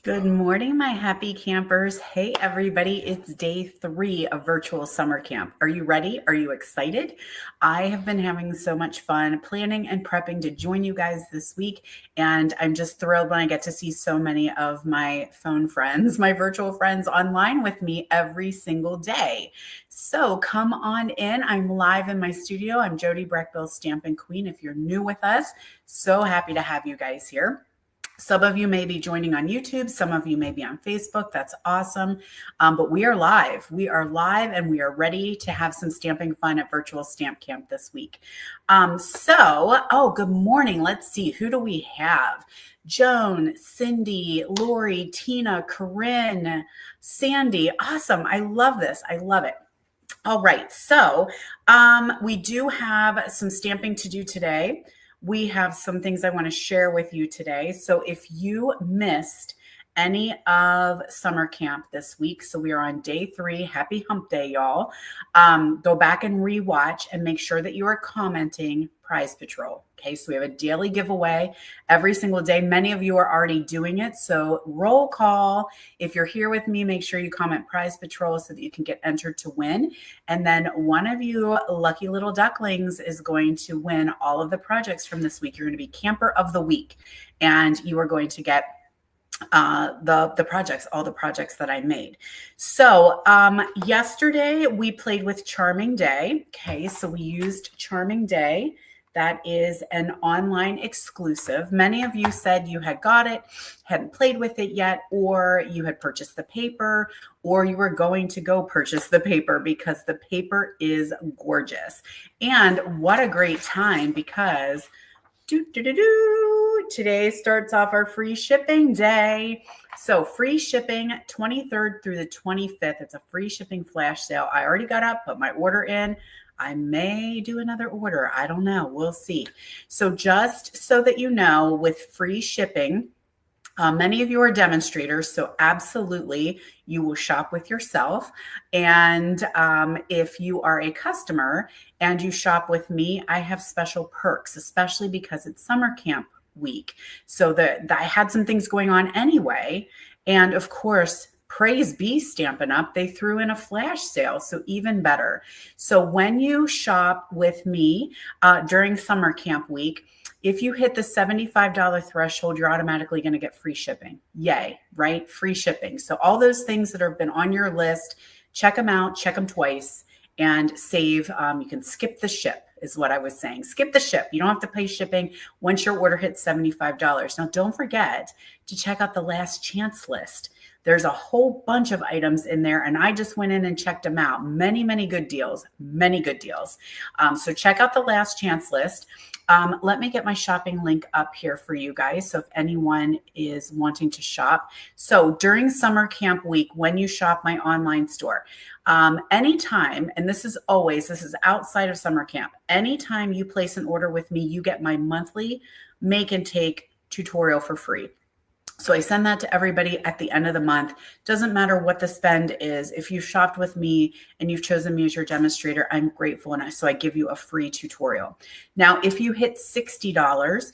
Good morning, my happy campers. Hey, everybody. It's day 3 of virtual summer camp. Are you ready? Are you excited? I have been having so much fun planning and prepping to join you guys this week. And I'm just thrilled when I get to see so many of my phone friends, my virtual friends online with me every single day. So come on in. I'm live in my studio. I'm Jody Breckbill, Stampin' Queen. If you're new with us, so happy to have you guys here. Some of you may be joining on YouTube. Some of you may be on Facebook. That's awesome. But we are live. We are live and we are ready to have some stamping fun at Virtual Stamp Camp this week. Good morning. Let's see. Who do we have? Joan, Cindy, Lori, Tina, Corinne, Sandy. Awesome. I love this. I love it. All right. We do have some stamping to do today. We have some things I want to share with you today. So if you missed any of summer camp this week, so we are on day 3, happy hump day, y'all. Go back and rewatch and make sure that you are commenting Prize Patrol. Okay, so we have a daily giveaway every single day. Many of you are already doing it. So roll call. If you're here with me, make sure you comment Prize Patrol so that you can get entered to win. And then one of you lucky little ducklings is going to win all of the projects from this week. You're going to be Camper of the Week, and you are going to get the projects, all the projects that I made. So yesterday we played with Charming Day. Okay, so we used Charming Day. That is an online exclusive. Many of you said you had got it, hadn't played with it yet, or you had purchased the paper, or you were going to go purchase the paper because the paper is gorgeous. And what a great time, because today starts off our free shipping day. So free shipping 23rd through the 25th. It's a free shipping flash sale. I already got up, put my order in. I may do another order. I don't know. We'll see. So just so that you know, with free shipping, many of you are demonstrators, so absolutely you will shop with yourself. And if you are a customer and you shop with me, I have special perks, especially because it's summer camp week. So I had some things going on anyway. And of course, praise be Stampin' Up! They threw in a flash sale, so even better. So when you shop with me during summer camp week, if you hit the $75 threshold, you're automatically going to get free shipping. Yay, right? Free shipping. So all those things that have been on your list, check them out, check them twice, and save. You can skip the ship is what I was saying. Skip the ship. You don't have to pay shipping once your order hits $75. Now, don't forget to check out the last chance list. There's a whole bunch of items in there, and I just went in and checked them out. Many, many good deals, many good deals. So check out the last chance list. Let me get my shopping link up here for you guys. So if anyone is wanting to shop. So during summer camp week, when you shop my online store, anytime, and this is outside of summer camp, anytime you place an order with me, you get my monthly make and take tutorial for free. So I send that to everybody at the end of the month. Doesn't matter what the spend is. If you've shopped with me and you've chosen me as your demonstrator, I'm grateful. And so I give you a free tutorial. Now, if you hit $60,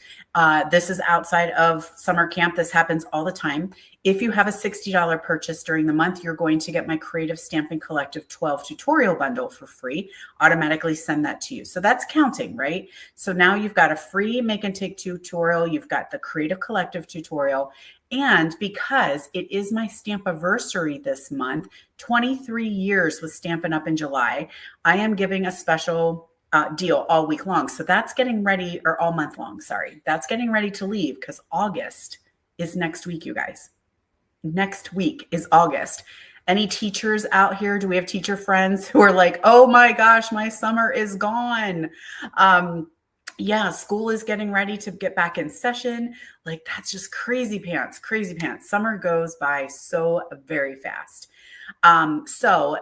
this is outside of summer camp. This happens all the time. If you have a $60 purchase during the month, you're going to get my Creative Stamping Collective 12 tutorial bundle for free. Automatically send that to you. So that's counting, right? So now you've got a free make and take tutorial. You've got the Creative Collective tutorial. And because it is my Stampiversary this month, 23 years with Stampin' Up! In July, I am giving a special deal all week long. So that's getting ready, or all month long, sorry. That's getting ready to leave because August is next week, you guys. Next week is August. Any teachers out here? Do we have teacher friends who are like, oh my gosh, my summer is gone? Yeah, school is getting ready to get back in session. Like, that's just crazy pants, crazy pants. Summer goes by so very fast. So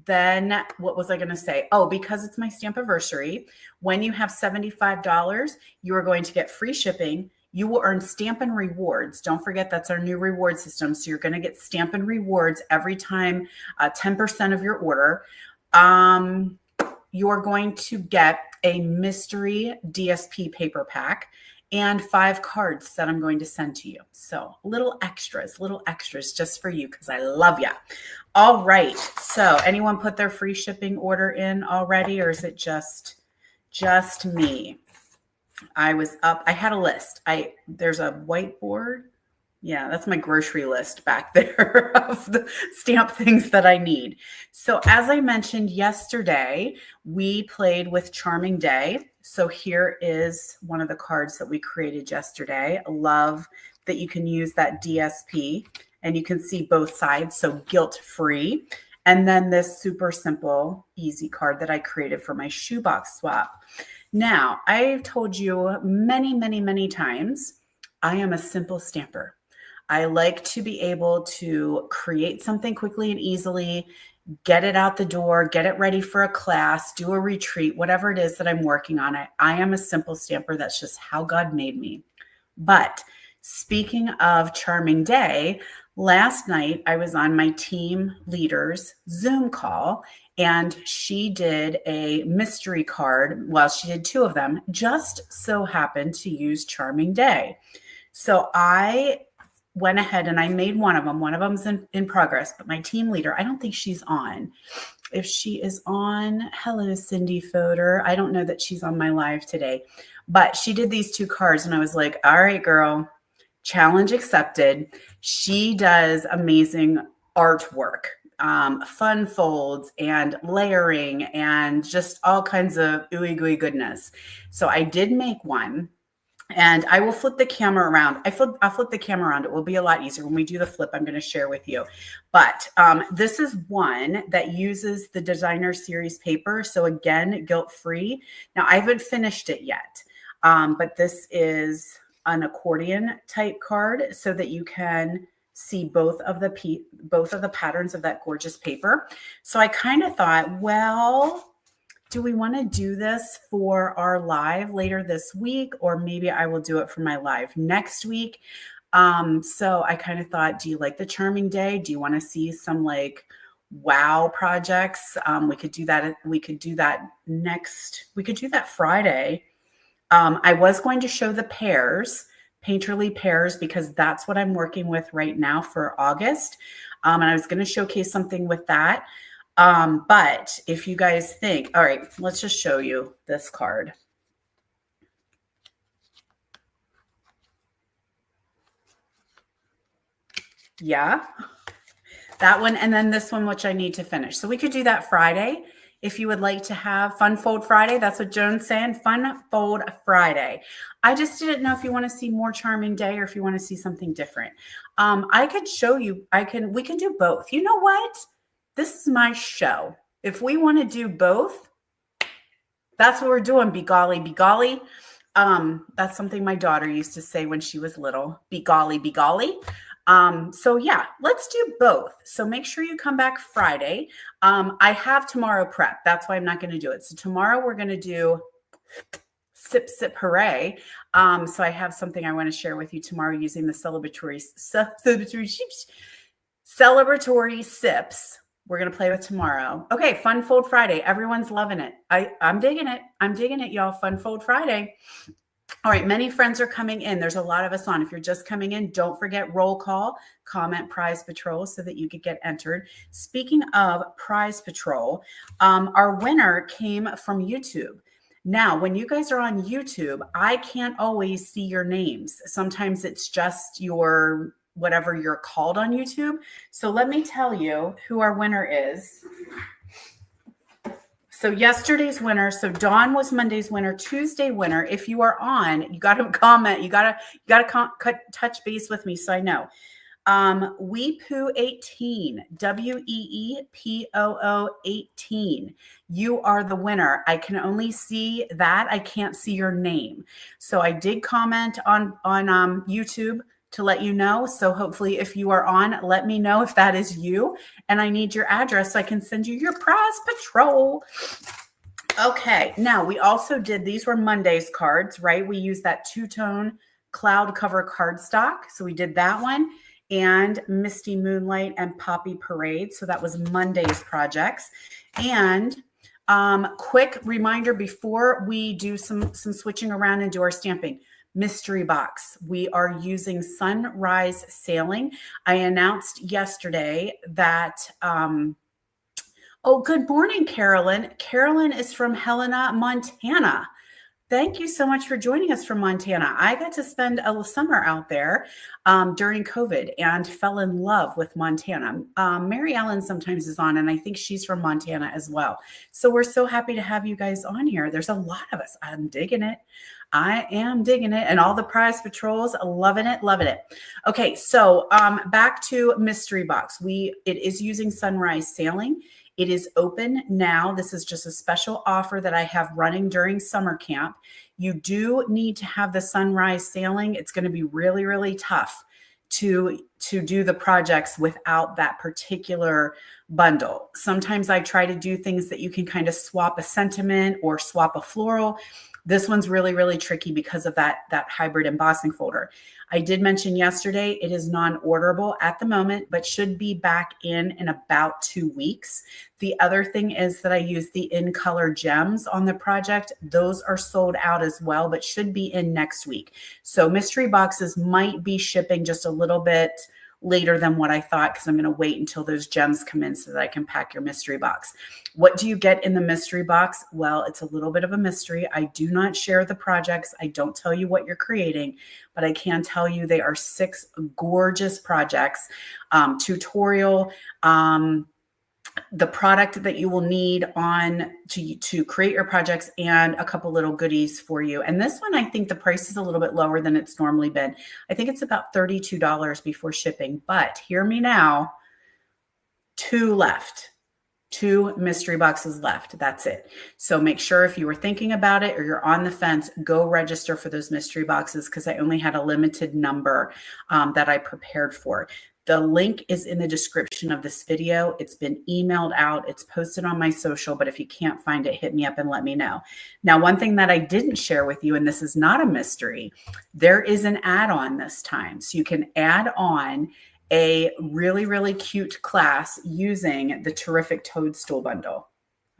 then what was I going to say? Oh, because it's my Stampiversary, when you have $75, you are going to get free shipping. You will earn Stampin' Rewards. Don't forget, that's our new reward system. So you're going to get Stampin' Rewards every time 10% of your order. You're going to get a mystery DSP paper pack. and 5 cards that I'm going to send to you. So little extras just for you because I love you. All right. So anyone put their free shipping order in already, or is it just me? I was up. I had a list. There's a whiteboard. Yeah, that's my grocery list back there of the stamp things that I need. So as I mentioned yesterday, we played with Charming Day. So here is one of the cards that we created yesterday. I love that you can use that DSP and you can see both sides, so guilt-free. And then this super simple, easy card that I created for my shoebox swap. Now, I've told you many, many, many times, I am a simple stamper. I like to be able to create something quickly and easily, get it out the door, get it ready for a class, do a retreat, whatever it is that I'm working on. I am a simple stamper. That's just how God made me. But speaking of Charming Day, last night I was on my team leader's Zoom call, and she did a mystery card. Well, she did 2 of them, just so happened to use Charming Day. So I went ahead and I made one of them. One of them's in progress, but my team leader, I don't think she's on. If she is on, hello, Cindy Fodor. I don't know that she's on my live today, but she did these 2 cards and I was like, all right, girl, challenge accepted. She does amazing artwork, fun folds and layering and just all kinds of ooey gooey goodness. So I did make one. And I will flip the camera around. I'll flip the camera around. It will be a lot easier. When we do the flip, I'm going to share with you. But this is one that uses the designer series paper. So again, guilt-free. Now, I haven't finished it yet. But this is an accordion type card so that you can see both of the patterns of that gorgeous paper. So I kind of thought, well, do we want to do this for our live later this week? Or maybe I will do it for my live next week. So I kind of thought, do you like the Charming Day? Do you want to see some like wow projects? We could do that. We could do that Friday. I was going to show the pairs, Painterly pairs, because that's what I'm working with right now for August. And I was going to showcase something with that. But if you guys think, all right, let's just show you this card. Yeah, that one. And then this one, which I need to finish. So we could do that Friday. If you would like to have Fun Fold Friday, that's what Joan's saying, Fun Fold Friday. I just didn't know if you want to see more Charming Day or if you want to see something different. I could show you, we can do both. You know what? This is my show. If we want to do both, that's what we're doing. Be golly, be golly. That's something my daughter used to say when she was little. Be golly, be golly. So yeah, let's do both. So make sure you come back Friday. I have tomorrow prep. That's why I'm not going to do it. So tomorrow we're going to do sip, sip, hooray. So I have something I want to share with you tomorrow using the celebratory sips. We're going to play with tomorrow. Okay. Fun Fold Friday. Everyone's loving it. I'm digging it. I'm digging it, y'all. Fun Fold Friday. All right. Many friends are coming in. There's a lot of us on. If you're just coming in, don't forget roll call, comment Prize Patrol so that you could get entered. Speaking of Prize Patrol, our winner came from YouTube. Now, when you guys are on YouTube, I can't always see your names. Sometimes it's just your whatever you're called on YouTube. So let me tell you who our winner is. So yesterday's winner, so Dawn was Monday's winner, Tuesday winner. If you are on, you got to comment. You got to touch base with me so I know. Weepoo18, WEEPOO 18. You are the winner. I can only see that. I can't see your name. So I did comment on YouTube to let you know. So hopefully if you are on, let me know if that is you. And I need your address so I can send you your Prize Patrol. Okay. Now we also did, these were Monday's cards, right? We used that two-tone cloud cover cardstock. So we did that one and Misty Moonlight and Poppy Parade. So that was Monday's projects. And quick reminder before we do some switching around and do our stamping. mystery box. We are using Sunrise Sailing. I announced yesterday that, oh, good morning, Carolyn. Carolyn is from Helena, Montana. Thank you so much for joining us from Montana. I got to spend a summer out there during COVID and fell in love with Montana. Mary Ellen sometimes is on, and I think she's from Montana as well. So we're so happy to have you guys on here. There's a lot of us. I'm digging it. I am digging it. And all the prize patrols, loving it, loving it. Okay, so back to Mystery Box. It is using Sunrise Sailing. It is open now. This is just a special offer that I have running during summer camp. You do need to have the Sunrise Sailing. It's going to be really, really tough to do the projects without that particular bundle. Sometimes I try to do things that you can kind of swap a sentiment or swap a floral. This one's really, really tricky because of that hybrid embossing folder. I did mention yesterday, it is non-orderable at the moment, but should be back in about 2 weeks. The other thing is that I use the in color gems on the project. Those are sold out as well, but should be in next week. So mystery boxes might be shipping just a little bit later than what I thought, because I'm going to wait until those gems come in so that I can pack your mystery box. What do you get in the mystery box? Well, it's a little bit of a mystery. I do not share the projects. I don't tell you what you're creating, but I can tell you they are 6 gorgeous projects, tutorial, the product that you will need on to create your projects, and a couple little goodies for you. And this one, I think the price is a little bit lower than it's normally been. I think it's about $32 before shipping, but hear me now, 2 left. 2 mystery boxes left. That's it. So make sure if you were thinking about it or you're on the fence, go register for those mystery boxes, because I only had a limited number that I prepared for. The link is in the description of this video. It's been emailed out. It's posted on my social, but if you can't find it, hit me up and let me know. Now, one thing that I didn't share with you, and this is not a mystery, there is an add-on this time. So you can add on a really, really cute class using the terrific Toadstool bundle.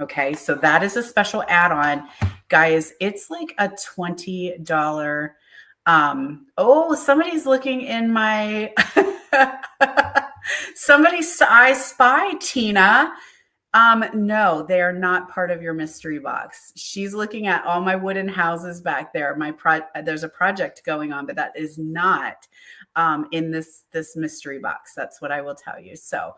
Okay, so that is a special add-on. Guys, it's like a $20. Oh, somebody's looking in my... I spy Tina. No, they are not part of your mystery box. She's looking at all my wooden houses back there. There's a project going on, but that is not in this mystery box. That's what I will tell you. So,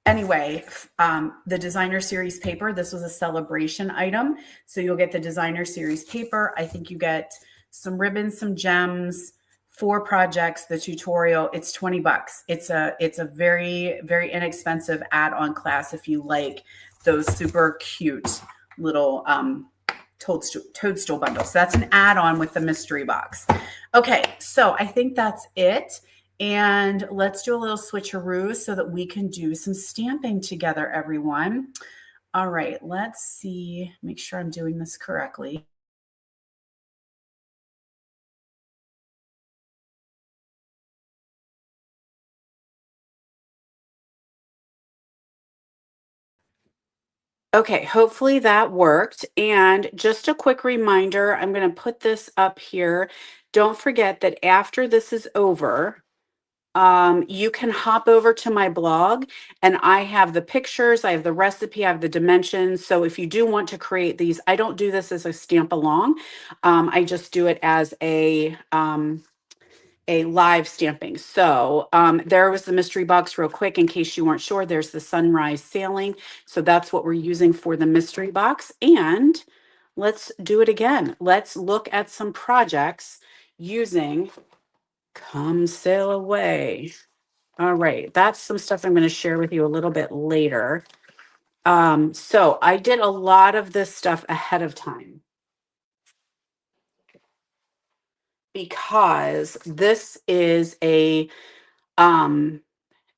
anyway, the designer series paper, this was a celebration item. So you'll get the designer series paper. I think you get some ribbons, some gems, 4 projects, the tutorial. It's $20. It's a very, very inexpensive add-on class if you like those super cute little toadstool bundles. So that's an add-on with the mystery box. Okay, so I think that's it. And let's do a little switcheroo so that we can do some stamping together, everyone. All right, let's see, make sure I'm doing this correctly. Okay, hopefully that worked. And just a quick reminder, I'm going to put this up here. Don't forget that after this is over, you can hop over to my blog, and I have the pictures, I have the recipe, I have the dimensions. So if you do want to create these, I don't do this as a stamp along. I just do it as a live stamping. So there was the mystery box real quick in case you weren't sure. There's the Sunrise Sailing. So that's what we're using for the mystery box. And let's do it again. Let's look at some projects using Come Sail Away. All right, that's some stuff I'm going to share with you a little bit later. So I did a lot of this stuff ahead of time, because this is a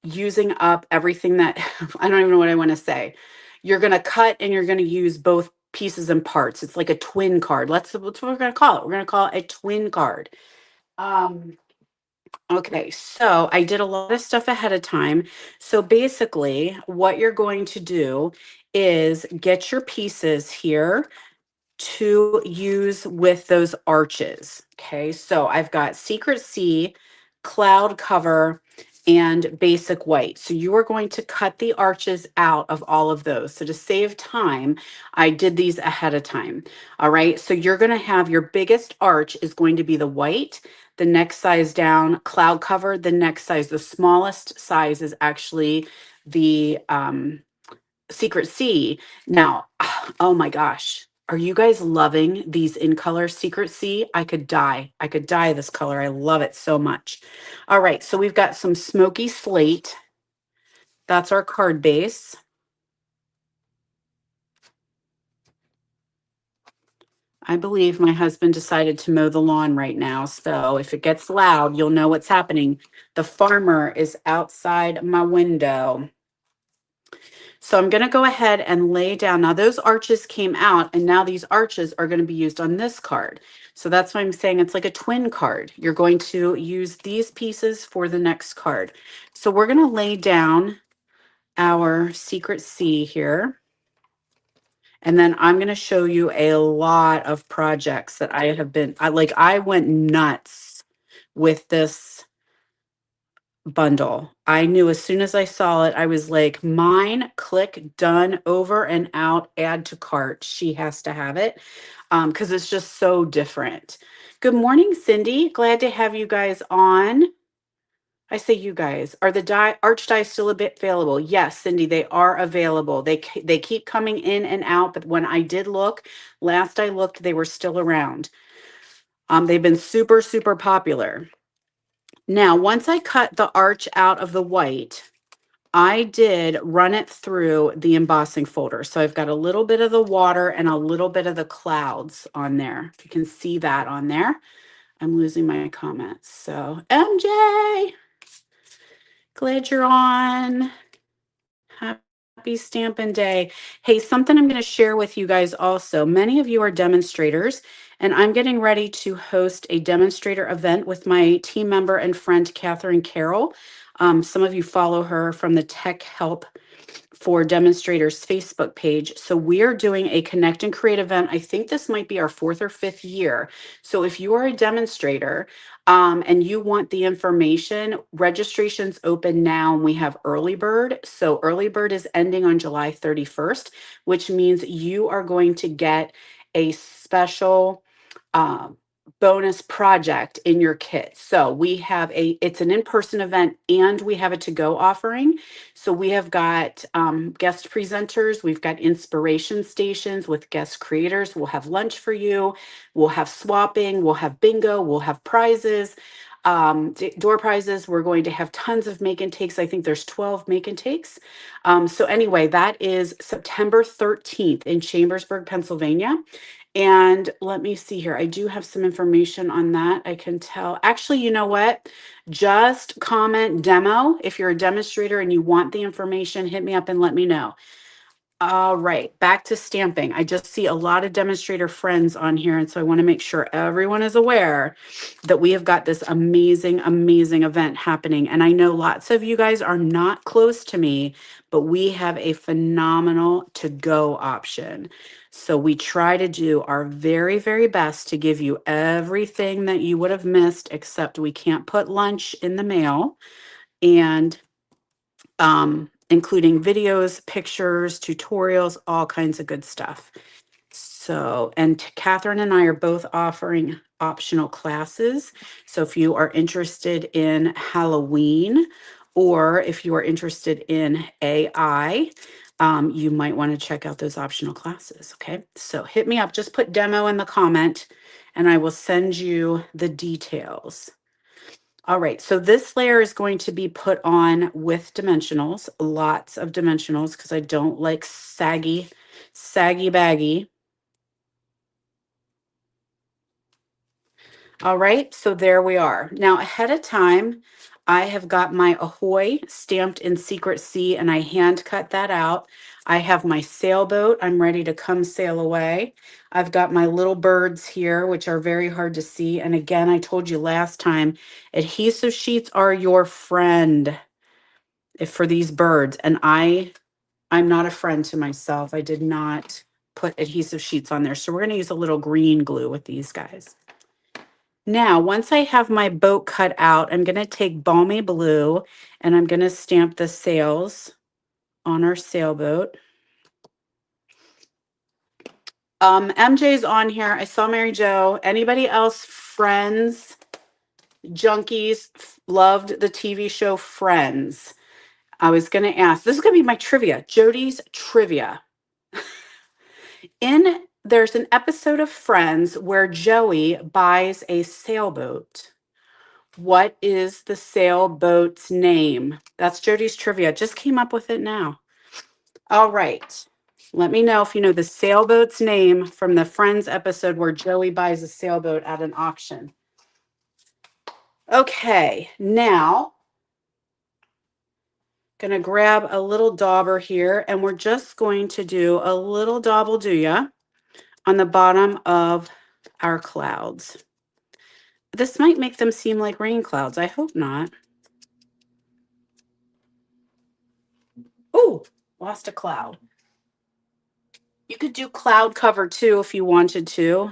using up everything that I don't even know what I want to say. You're going to cut and you're going to use both pieces and parts. It's like a twin card. That's what we're going to call it. We're going to call it a twin card. Okay, so I did a lot of stuff ahead of time. So basically, what you're going to do is get your pieces here. to use with those arches. Okay, so I've got Secret Sea, Cloud Cover, and Basic White. So you are going to cut the arches out of all of those. So to save time, I did these ahead of time. All right, so you're going to have your biggest arch is going to be the white, the next size down, Cloud Cover, the next size. The smallest size is actually the Secret Sea. Now, oh my gosh. Are you guys loving these in color Secret Sea? I could die. I could die this color. I love it so much. All right, so we've got some smoky slate. That's our card base. I believe my husband decided to mow the lawn right now. So if it gets loud, you'll know what's happening. The farmer is outside my window. So I'm going to go ahead and lay down. Now those arches came out, and now these arches are going to be used on this card. So that's why I'm saying it's like a twin card. You're going to use these pieces for the next card. So we're going to lay down our Secret Sea here. And then I'm going to show you a lot of projects that I have been, I went nuts with this bundle. I knew as soon as I saw it, I was like, mine, click, done, over and out, add to cart. She has to have it because it's just so different. Good morning, Cindy. Glad to have you guys on. I say you guys. Are the arch dies still a bit available? Yes, Cindy, they are available. They keep coming in and out, but when I did look, last I looked, they were still around. They've been super, super popular. Now, once I cut the arch out of the white, I did run it through the embossing folder. So I've got a little bit of the water and a little bit of the clouds on there. If you can see that on there. I'm losing my comments. So MJ, glad you're on. Happy Stampin' Day. Hey, something I'm going to share with you guys also. Many of you are demonstrators, and I'm getting ready to host a demonstrator event with my team member and friend, Catherine Carroll. Some of you follow her from the Tech Help for Demonstrators Facebook page. So we are doing a Connect and Create event. I think this might be our 4th or 5th year. So if you are a demonstrator and you want the information, registration's open now, and we have early bird. So early bird is ending on July 31st, which means you are going to get a special bonus project in your kit. So we have it's an in-person event, and we have a to-go offering. So we have got guest presenters, we've got inspiration stations with guest creators. We'll have lunch for you. We'll have swapping, we'll have bingo, we'll have prizes, door prizes. We're going to have tons of make and takes. I think there's 12 make and takes. So anyway, that is September 13th in Chambersburg, Pennsylvania. And let me see here. I do have some information on that. I can tell. Actually, you know what? Just comment demo. If you're a demonstrator and you want the information, hit me up and let me know. All right, back to stamping. I just see a lot of demonstrator friends on here, and so I want to make sure everyone is aware that we have got this amazing, amazing event happening. And I know lots of you guys are not close to me, but we have a phenomenal to-go option. So we try to do our very, very best to give you everything that you would have missed, except we can't put lunch in the mail. And including videos, pictures, tutorials, all kinds of good stuff. So, and Catherine and I are both offering optional classes. So if you are interested in Halloween, or if you are interested in AI, you might want to check out those optional classes. Okay, so hit me up, just put demo in the comment, and I will send you the details. All right, so this layer is going to be put on with dimensionals, lots of dimensionals, because I don't like saggy baggy. All right, so there we are. Now ahead of time, I have got my Ahoy stamped in Secret Sea, and I hand cut that out. I have my sailboat. I'm ready to come sail away. I've got my little birds here, which are very hard to see. And again, I told you last time, adhesive sheets are your friend for these birds. And I'm not a friend to myself. I did not put adhesive sheets on there. So we're going to use a little green glue with these guys. Now, once I have my boat cut out, I'm going to take balmy blue and I'm going to stamp the sails on our sailboat. MJ's on here. I saw Mary Jo. Anybody else, Friends, junkies, loved the TV show Friends? I was going to ask. This is going to be my trivia. Jody's trivia. There's an episode of Friends where Joey buys a sailboat. What is the sailboat's name? That's Jody's trivia. Just came up with it now. All right. Let me know if you know the sailboat's name from the Friends episode where Joey buys a sailboat at an auction. Okay, now gonna grab a little dauber here and we're just going to do a little dobble-do-ya on the bottom of our clouds. This might make them seem like rain clouds. I hope not. Oh, lost a cloud. You could do cloud cover too if you wanted to.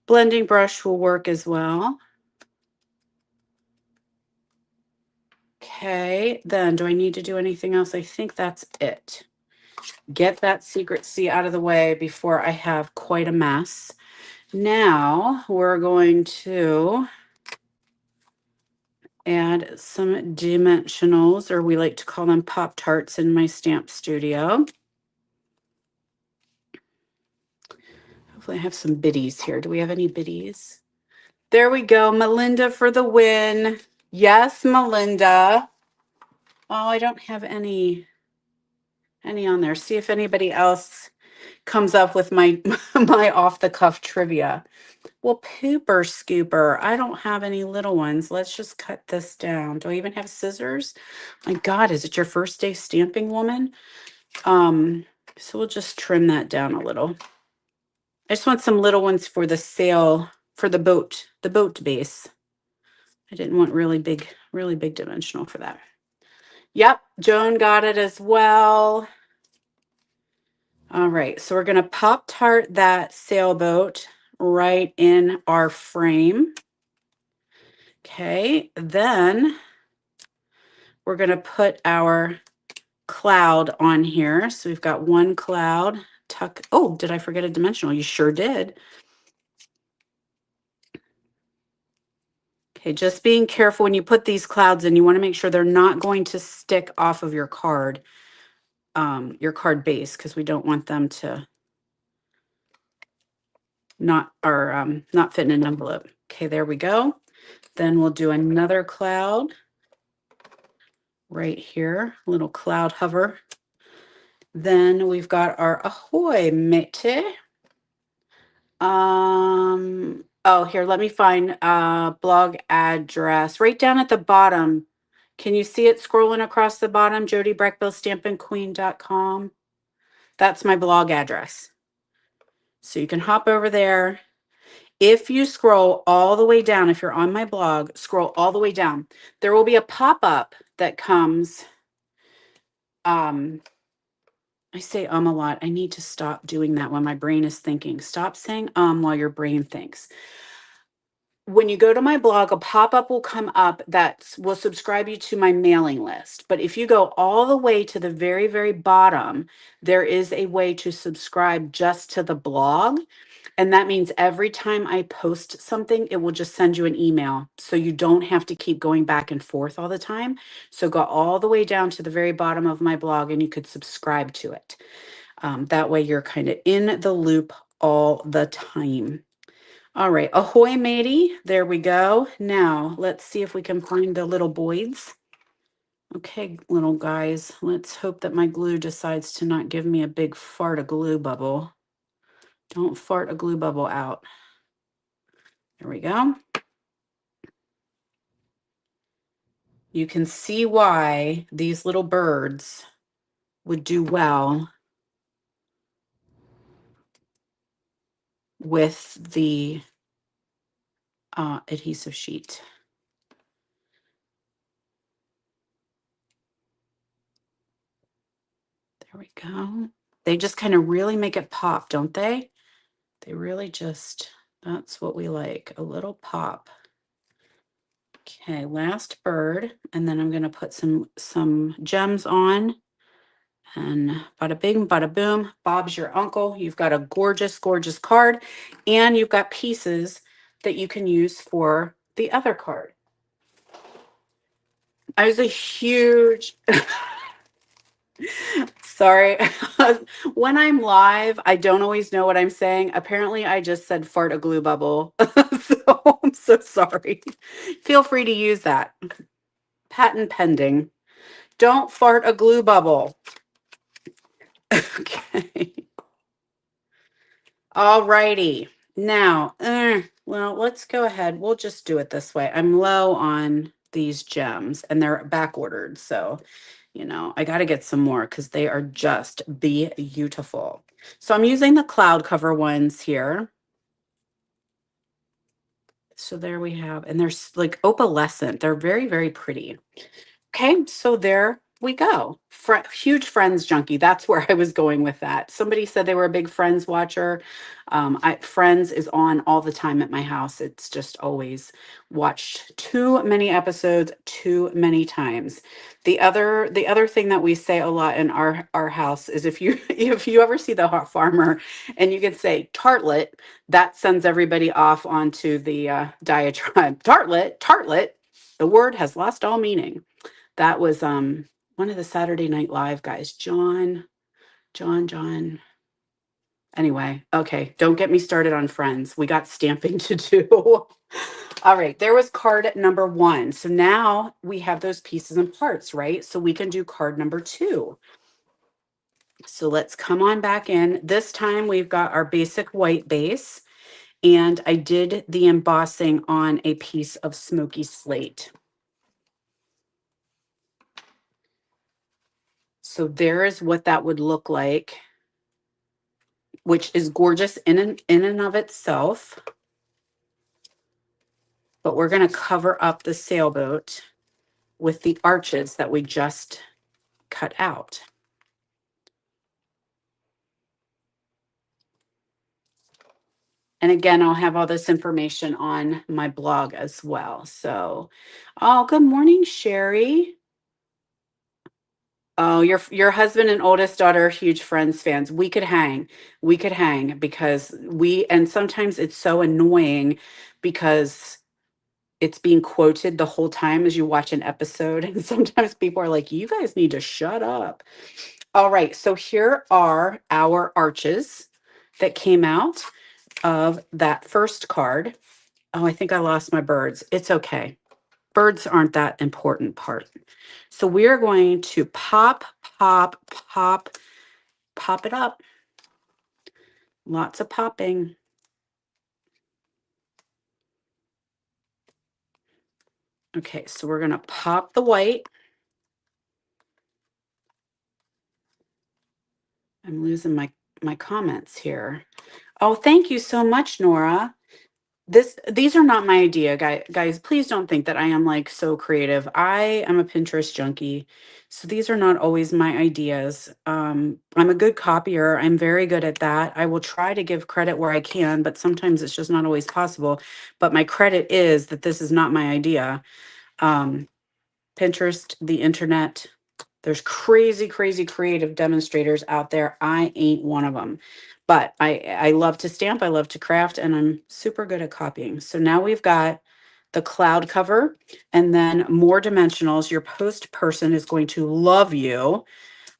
Blending brush will work as well. Okay, then do I need to do anything else? I think that's it. Get that secret C out of the way before I have quite a mess. Now we're going to add some dimensionals, or we like to call them Pop-Tarts in my stamp studio. Hopefully I have some biddies here. Do we have any biddies? There we go. Melinda for the win. Yes, Melinda. Oh, I don't have any on there. See if anybody else comes up with my my off-the-cuff trivia. Well, pooper scooper. I don't have any little ones. Let's just cut this down. Do I even have scissors? My God, is it your first day stamping, woman? So we'll just trim that down a little. I just want some little ones for the sail, for the boat base. I didn't want really big dimensional for that. Yep, Joan got it as well. All right, so we're going to Pop-Tart that sailboat right in our frame. Okay, then we're going to put our cloud on here. So we've got one cloud. Oh, did I forget a dimensional? You sure did. Okay, just being careful when you put these clouds in. You want to make sure they're not going to stick off of your card base, because we don't want them to not fit in an envelope. Okay, there we go. Then we'll do another cloud right here, little cloud hover. Then we've got our ahoy matey. Oh, here, let me find blog address right down at the bottom. Can you see it scrolling across the bottom? JodyBreckbillStampingQueen.com. That's my blog address. So you can hop over there. If you scroll all the way down, if you're on my blog, scroll all the way down. There will be a pop-up that comes. I say a lot. I need to stop doing that when my brain is thinking. Stop saying while your brain thinks. When you go to my blog, a pop-up will come up that will subscribe you to my mailing list. But if you go all the way to the very, very bottom, there is a way to subscribe just to the blog. And that means every time I post something, it will just send you an email. So you don't have to keep going back and forth all the time. So go all the way down to the very bottom of my blog and you could subscribe to it. That way you're kind of in the loop all the time. All right, ahoy matey, there we go. Now, let's see if we can find the little boys. Okay, little guys, let's hope that my glue decides to not give me a big fart of glue bubble. Don't fart a glue bubble out. There we go. You can see why these little birds would do well with the adhesive sheet. There we go. They just kind of really make it pop, don't they? They really just, that's what we like, a little pop. Okay, last bird, and then I'm gonna put some gems on, and bada bing, bada boom, Bob's your uncle. You've got a gorgeous, gorgeous card, and you've got pieces that you can use for the other card. I was a huge, sorry. When I'm live, I don't always know what I'm saying. Apparently, I just said fart a glue bubble. So I'm so sorry. Feel free to use that. Patent pending. Don't fart a glue bubble. Okay. All righty. Now, well, let's go ahead. We'll just do it this way. I'm low on these gems and they're back ordered. So, I got to get some more because they are just beautiful. So I'm using the cloud cover ones here. So there we have, and they're like opalescent. They're very, very pretty. Okay, so there we go. Huge Friends junkie. That's where I was going with that. Somebody said they were a big Friends watcher. Friends is on all the time at my house. It's just always watched too many episodes, too many times. The other thing that we say a lot in our house is if you if you ever see the hot farmer and you can say tartlet, that sends everybody off onto the diatribe. Tartlet. The word has lost all meaning. That was one of the Saturday Night Live guys, John. Anyway, okay, don't get me started on Friends. We got stamping to do. All right, there was card number 1. So now we have those pieces and parts, right? So we can do card number 2. So let's come on back in. This time we've got our basic white base, and I did the embossing on a piece of smoky slate. So there is what that would look like, which is gorgeous in and of itself. But we're going to cover up the sailboat with the arches that we just cut out. And again, I'll have all this information on my blog as well. So, oh, good morning, Sherry. Oh, your husband and oldest daughter are huge Friends fans. We could hang. We could hang because and sometimes it's so annoying because it's being quoted the whole time as you watch an episode. And sometimes people are like, you guys need to shut up. All right. So here are our arches that came out of that first card. Oh, I think I lost my birds. It's okay. Birds aren't that important part. So we're going to pop it up. Lots of popping. Okay, so we're going to pop the white. I'm losing my comments here. Oh, thank you so much, Nora. These are not my idea, guys. Please don't think that I am like so creative. I am a Pinterest junkie. So these are not always my ideas. I'm a good copier. I'm very good at that. I will try to give credit where I can, but sometimes it's just not always possible. But my credit is that this is not my idea. Pinterest, the internet, there's crazy, crazy creative demonstrators out there. I ain't one of them. But I love to stamp, I love to craft, and I'm super good at copying. So now we've got the cloud cover and then more dimensionals. Your post person is going to love you.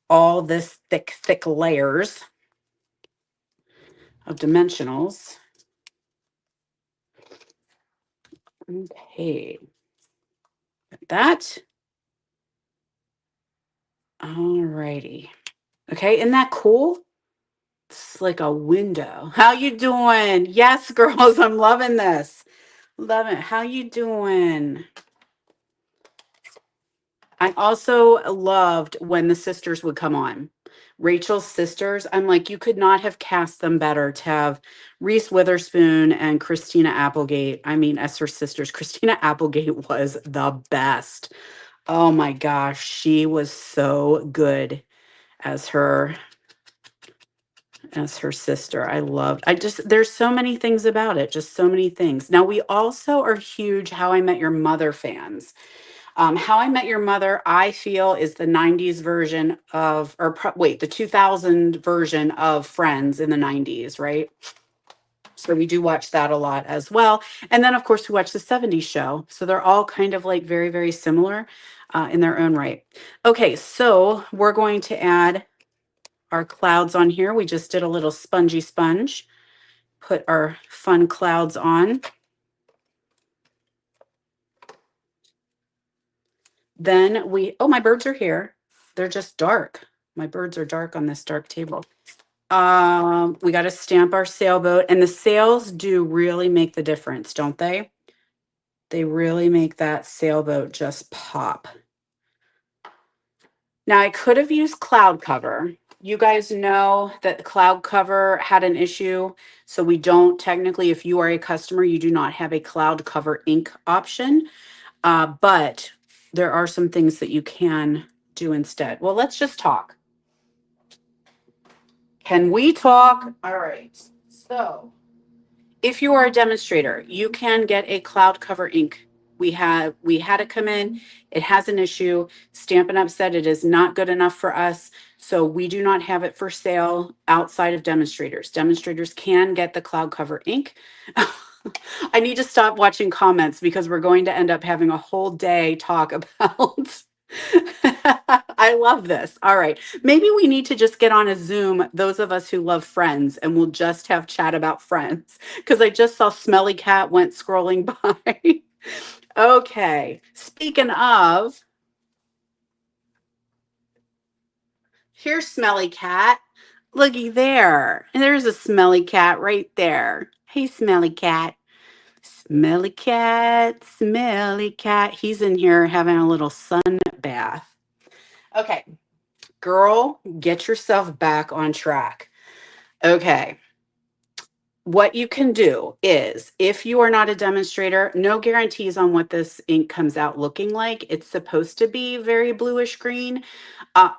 All this thick, thick layers of dimensionals. Okay. That. All righty. Okay, isn't that cool? It's like a window. How you doing? Yes, girls, I'm loving this. Love it. How you doing? I also loved when the sisters would come on. Rachel's sisters, I'm like, you could not have cast them better to have Reese Witherspoon and Christina Applegate. I mean, as her sisters, Christina Applegate was the best. Oh my gosh, she was so good as her sister. There's so many things about it, just so many things. Now, we also are huge How I Met Your Mother fans. How I Met Your Mother, I feel, is the 90s version of, the 2000 version of Friends in the 90s, right? So we do watch that a lot as well. And then, of course, we watch the 70s show. So they're all kind of like very, very similar in their own right. Okay, so we're going to add our clouds on here. We just did a little spongy sponge. Put our fun clouds on. Then my birds are here. They're just dark. My birds are dark on this dark table. We got to stamp our sailboat, and the sails do really make the difference, don't they? They really make that sailboat just pop. Now, I could have used cloud cover. You guys know that the cloud cover had an issue. So we don't technically, if you are a customer, you do not have a cloud cover ink option. But there are some things that you can do instead. Well, let's just talk. Can we talk? All right. So if you are a demonstrator, you can get a cloud cover ink. We had it come in. It has an issue. Stampin' Up! Said it is not good enough for us. So we do not have it for sale outside of demonstrators. Demonstrators can get the cloud cover ink. I need to stop watching comments because we're going to end up having a whole day talk about. I love this. All right. Maybe we need to just get on a Zoom, those of us who love Friends, and we'll just have chat about Friends because I just saw Smelly Cat went scrolling by. Okay. Speaking of, here's Smelly Cat. Looky there. And there's a Smelly Cat right there. Hey, Smelly Cat. Smelly cat, smelly cat. He's in here having a little sun bath. Okay, girl, get yourself back on track. Okay, what you can do is, if you are not a demonstrator, no guarantees on what this ink comes out looking like. It's supposed to be very bluish green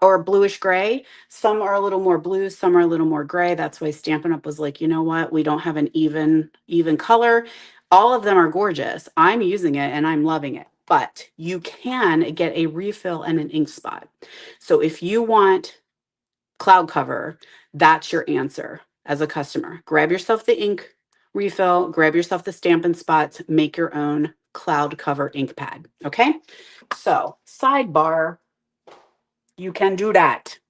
or bluish gray. Some are a little more blue, some are a little more gray. That's why Stampin' Up! Was like, you know what? We don't have an even color. All of them are gorgeous. I'm using it and I'm loving it. But you can get a refill and an ink spot. So if you want cloud cover, that's your answer as a customer. Grab yourself the ink refill, grab yourself the Stampin' Spots, make your own cloud cover ink pad. Okay. So sidebar, you can do that.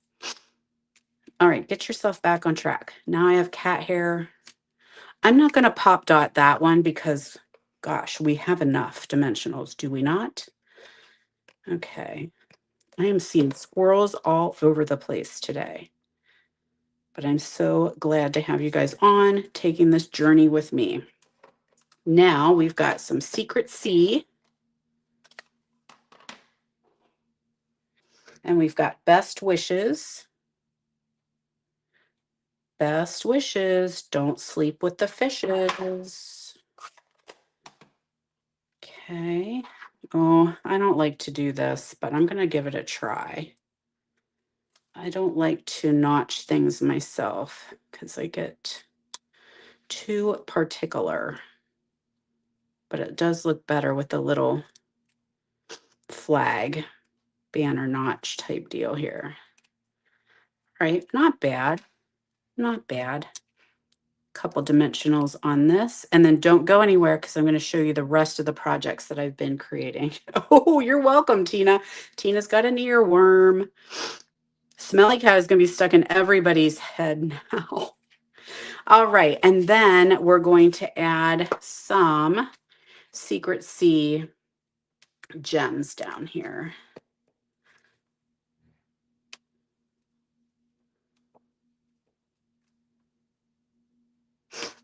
All right, get yourself back on track. Now I have cat hair. I'm not going to pop dot that one because, gosh, we have enough dimensionals, do we not? Okay. I am seeing squirrels all over the place today. But I'm so glad to have you guys on taking this journey with me. Now we've got some Secret C. And we've got Best Wishes. Best wishes. Don't sleep with the fishes. Okay. Oh, I don't like to do this, but I'm going to give it a try. I don't like to notch things myself because I get too particular. But it does look better with the little flag banner notch type deal here. Right? Not bad. Not bad. Couple dimensionals on this, and then don't go anywhere because I'm going to show you the rest of the projects that I've been creating. Oh, you're welcome, Tina. Tina's got an earworm. Smelly Cat is going to be stuck in everybody's head now. All right, and then we're going to add some Secret C gems down here.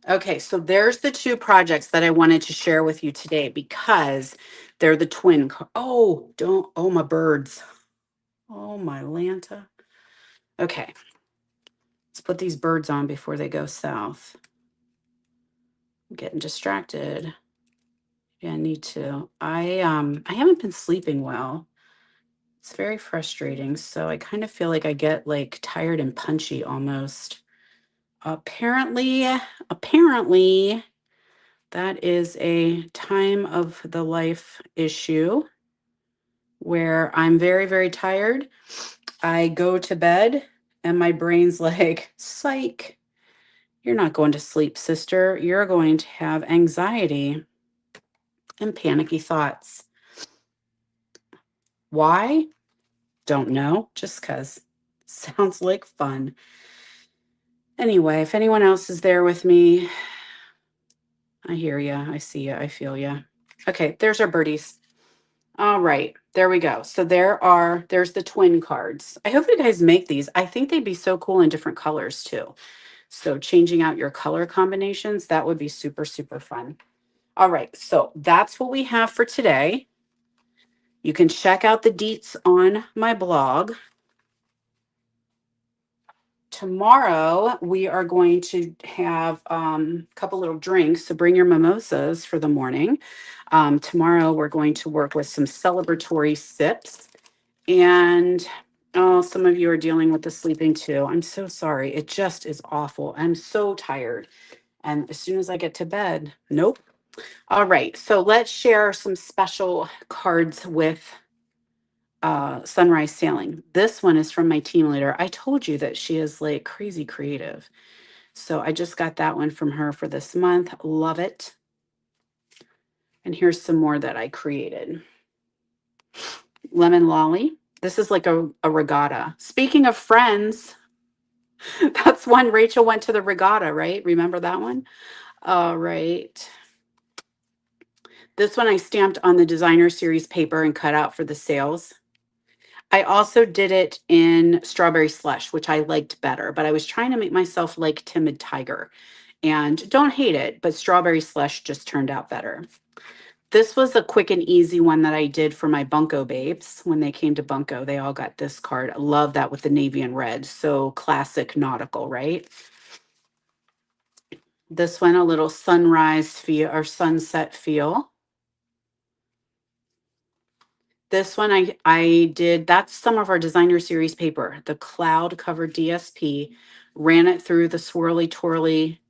Okay, so there's the two projects that I wanted to share with you today because they're the twin. Oh, my birds. Oh, my Lanta. Okay, let's put these birds on before they go south. I'm getting distracted. Yeah, I need to. I haven't been sleeping well. It's very frustrating. So I kind of feel like I get like tired and punchy almost. Apparently, that is a time of the life issue where I'm very, very tired. I go to bed and my brain's like, psych, you're not going to sleep, sister. You're going to have anxiety and panicky thoughts. Why? Don't know. Just because. Sounds like fun. Anyway, if anyone else is there with me, I hear you. I see you. I feel you. Okay, there's our birdies. All right, there we go. So there's the twin cards. I hope you guys make these. I think they'd be so cool in different colors too. So changing out your color combinations, that would be super, super fun. All right, so that's what we have for today. You can check out the deets on my blog. Tomorrow, we are going to have a couple little drinks. So bring your mimosas for the morning. Tomorrow, we're going to work with some celebratory sips. And oh, some of you are dealing with the sleeping too. I'm so sorry. It just is awful. I'm so tired. And as soon as I get to bed, nope. All right. So let's share some special cards with Sunrise Sailing. This one is from my team leader. I told you that she is like crazy creative. So I just got that one from her for this month. Love it. And here's some more that I created. Lemon Lolly. This is like a regatta. Speaking of friends, that's when Rachel went to the regatta, right? Remember that one? All right. This one I stamped on the designer series paper and cut out for the sales. I also did it in Strawberry Slush, which I liked better, but I was trying to make myself like Timid Tiger. And don't hate it, but Strawberry Slush just turned out better. This was a quick and easy one that I did for my Bunko babes. When they came to Bunko, they all got this card. I love that with the navy and red. So classic nautical, right? This one, a little sunrise feel or sunset feel. This one I did, that's some of our designer series paper, the cloud covered DSP, ran it through the swirly twirly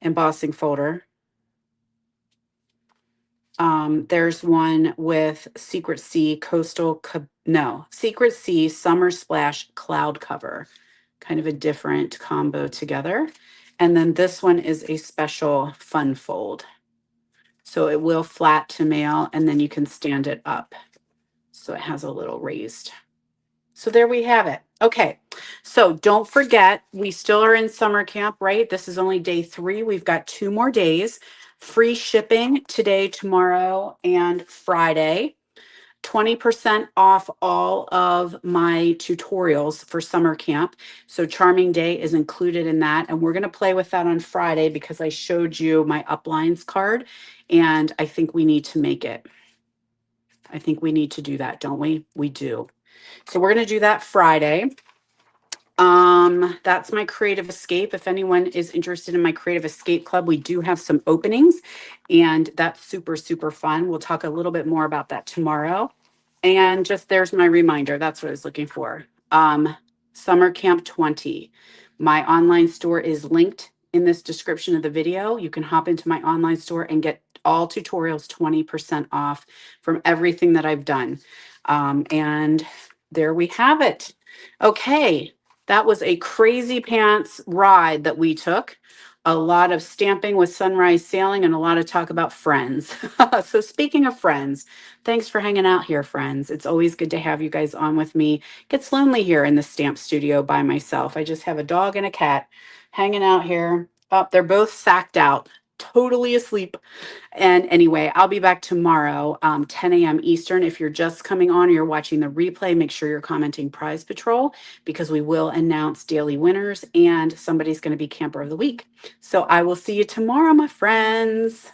embossing folder. There's one with Secret Sea Secret Sea Summer Splash Cloud Cover, kind of a different combo together. And then this one is a special fun fold. So it will flat to mail and then you can stand it up. So it has a little raised. So there we have it. Okay. So don't forget, we still are in summer camp, right? This is only day 3. We've got 2 more days. Free shipping today, tomorrow, and Friday. 20% off all of my tutorials for summer camp. So Charming Day is included in that. And we're going to play with that on Friday because I showed you my uplines card. And I think we need to make it. I think we need to do that, don't we? We do. So we're going to do that Friday. That's my creative escape. If anyone is interested in my creative escape club, we do have some openings and that's super, super fun. We'll talk a little bit more about that tomorrow. And just there's my reminder. That's what I was looking for. Summer Camp 20. My online store is linked in this description of the video. You can hop into my online store and get all tutorials 20% off from everything that I've done. And there we have it. Okay, that was a crazy pants ride that we took. A lot of stamping with Sunrise Sailing and a lot of talk about friends. So speaking of friends, thanks for hanging out here, friends. It's always good to have you guys on with me. It gets lonely here in the stamp studio by myself. I just have a dog and a cat hanging out here. Oh, they're both sacked out, totally asleep. And anyway, I'll be back tomorrow, 10 a.m. Eastern. If you're just coming on or you're watching the replay, make sure you're commenting Prize Patrol because we will announce daily winners and somebody's going to be Camper of the Week. So I will see you tomorrow, my friends.